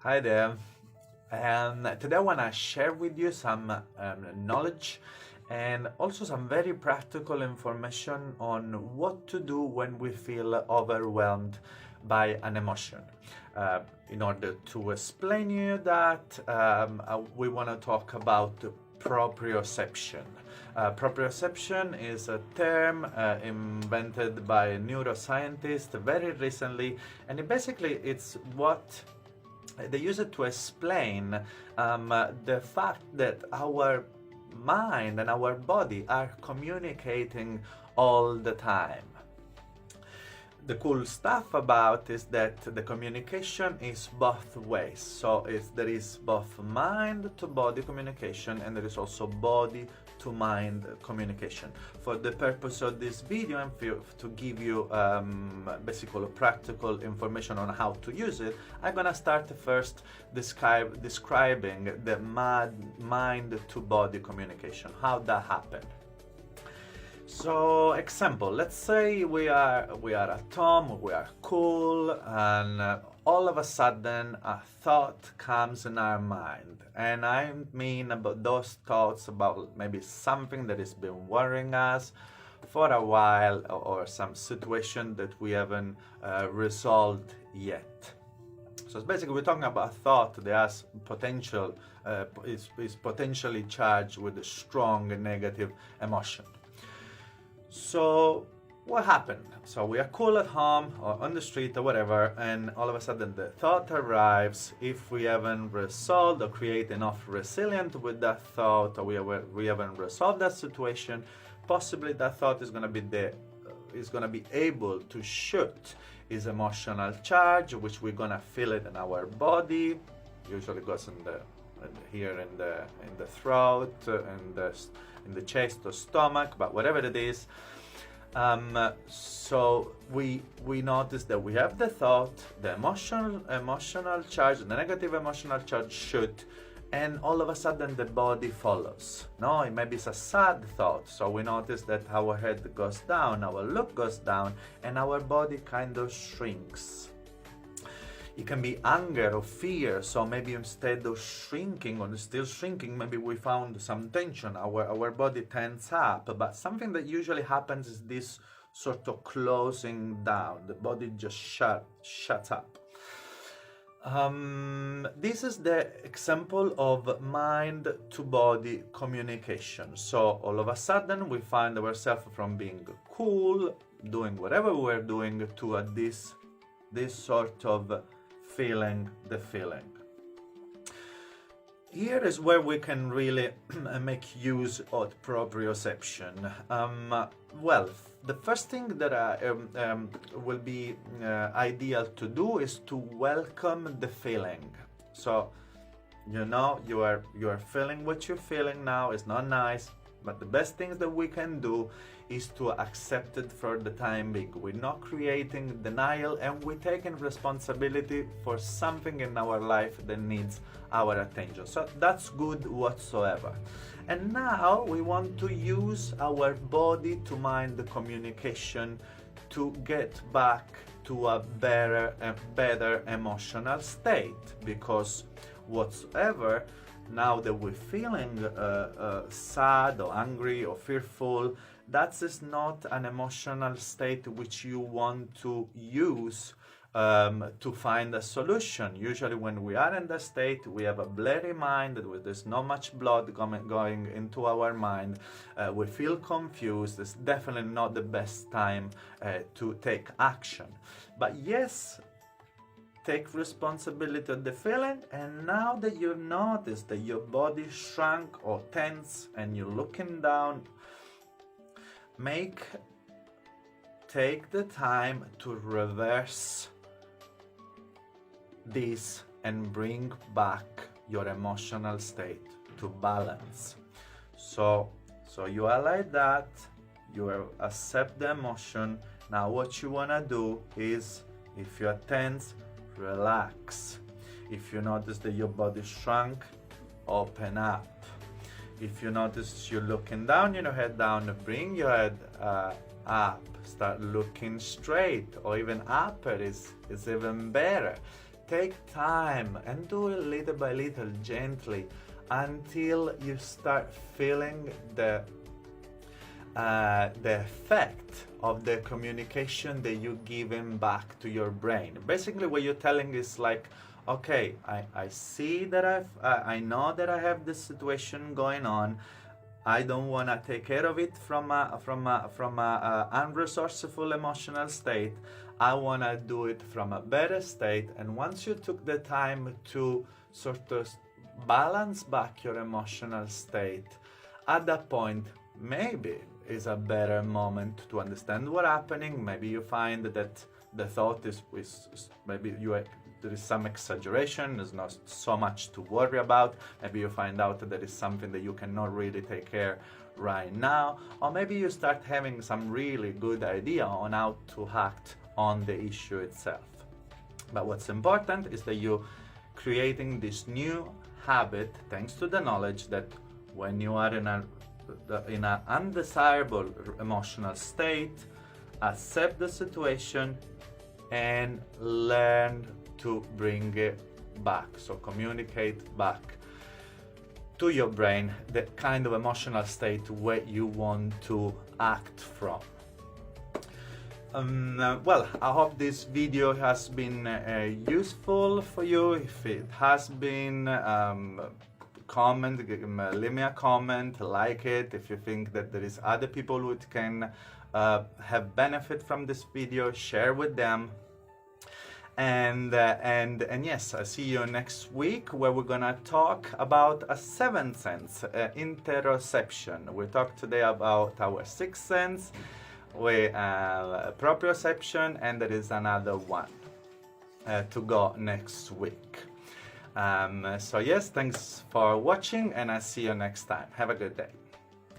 Hi there. Today I want to share with you some knowledge and also some very practical information on what to do when we feel overwhelmed by an emotion. In order to explain you that, we want to talk about proprioception. Proprioception is a term invented by a neuroscientist very recently, and it's what they use it to explain the fact that our mind and our body are communicating all the time. The cool stuff about is that the communication is both ways. So there is both mind to body communication, and there is also body to mind communication. For the purpose of this video and to give you basically practical information on how to use it, I'm gonna start first describing the mind to body communication, how that happened. So, example, let's say we are at home, we are cool, and all of a sudden a thought comes in our mind. And I mean about those thoughts about maybe something that has been worrying us for a while, or some situation that we haven't resolved yet. So basically we're talking about a thought that has potential, is potentially charged with a strong negative emotion. So what happened? So we are cool at home or on the street or whatever, and all of a sudden the thought arrives. If we haven't resolved or create enough resilience with that thought, or we haven't resolved that situation, possibly that thought is going to be able to shoot its emotional charge, which we're going to feel it in our body. Usually goes in the throat, in the chest or stomach, but whatever it is. So we notice that we have the thought, the emotional charge, the negative emotional charge shoot, and all of a sudden the body follows. No, it maybe it's a sad thought, so we notice that our head goes down, our look goes down, and our body kind of shrinks. It can be anger or fear, so maybe instead of shrinking or still shrinking, maybe we found some tension, our body tenses up, but something that usually happens is this sort of closing down, the body just shuts up. This is the example of mind to body communication. So all of a sudden we find ourselves from being cool, doing whatever we're doing, to this sort of feeling the feeling. Here is where we can really make use of proprioception. Well, the first thing that will be ideal to do is to welcome the feeling. So, you are feeling what you're feeling now. It's not nice, but the best things that we can do is to accept it for the time being. We're not creating denial, and we're taking responsibility for something in our life that needs our attention. So that's good whatsoever. And now we want to use our body to mind the communication to get back to a better emotional state, because whatsoever, now that we're feeling sad or angry or fearful, that is not an emotional state which you want to use to find a solution. Usually when we are in that state, we have a blurry mind, there's not much blood going into our mind, we feel confused. It's definitely not the best time to take action. But yes, take responsibility of the feeling, and now that you notice that your body shrunk or tense and you're looking down, take the time to reverse this and bring back your emotional state to balance. So you are like that, you accept the emotion. Now what you want to do is, if you are tense, relax. If you notice that your body shrunk, open up. If you notice you're looking down, your head down, bring your head up. Start looking straight, or even upper is even better. take time and do it little by little, gently, until you start feeling the effect of the communication that you're giving back to your brain. Basically, what you're telling is like, okay, I see that I know that I have this situation going on. I don't want to take care of it from a unresourceful emotional state. I want to do it from a better state. And once you took the time to sort of balance back your emotional state, at that point, maybe is a better moment to understand what's happening. Maybe you find that the thought is maybe there is some exaggeration, there's not so much to worry about. Maybe you find out that there is something that you cannot really take care right now, or maybe you start having some really good idea on how to act on the issue itself. But what's important is that you're creating this new habit thanks to the knowledge that when you are in an undesirable emotional state, accept the situation and learn to bring it back. So communicate back to your brain the kind of emotional state where you want to act from. Well, I hope this video has been useful for you. If it has been, leave me a comment, like it. If you think that there is other people who can have benefit from this video, share with them. And yes, I'll see you next week, where we're gonna talk about a seventh sense, interoception. We talked today about our sixth sense, proprioception, and there is another one to go next week. So yes, thanks for watching, and I'll see you next time. Have a good day.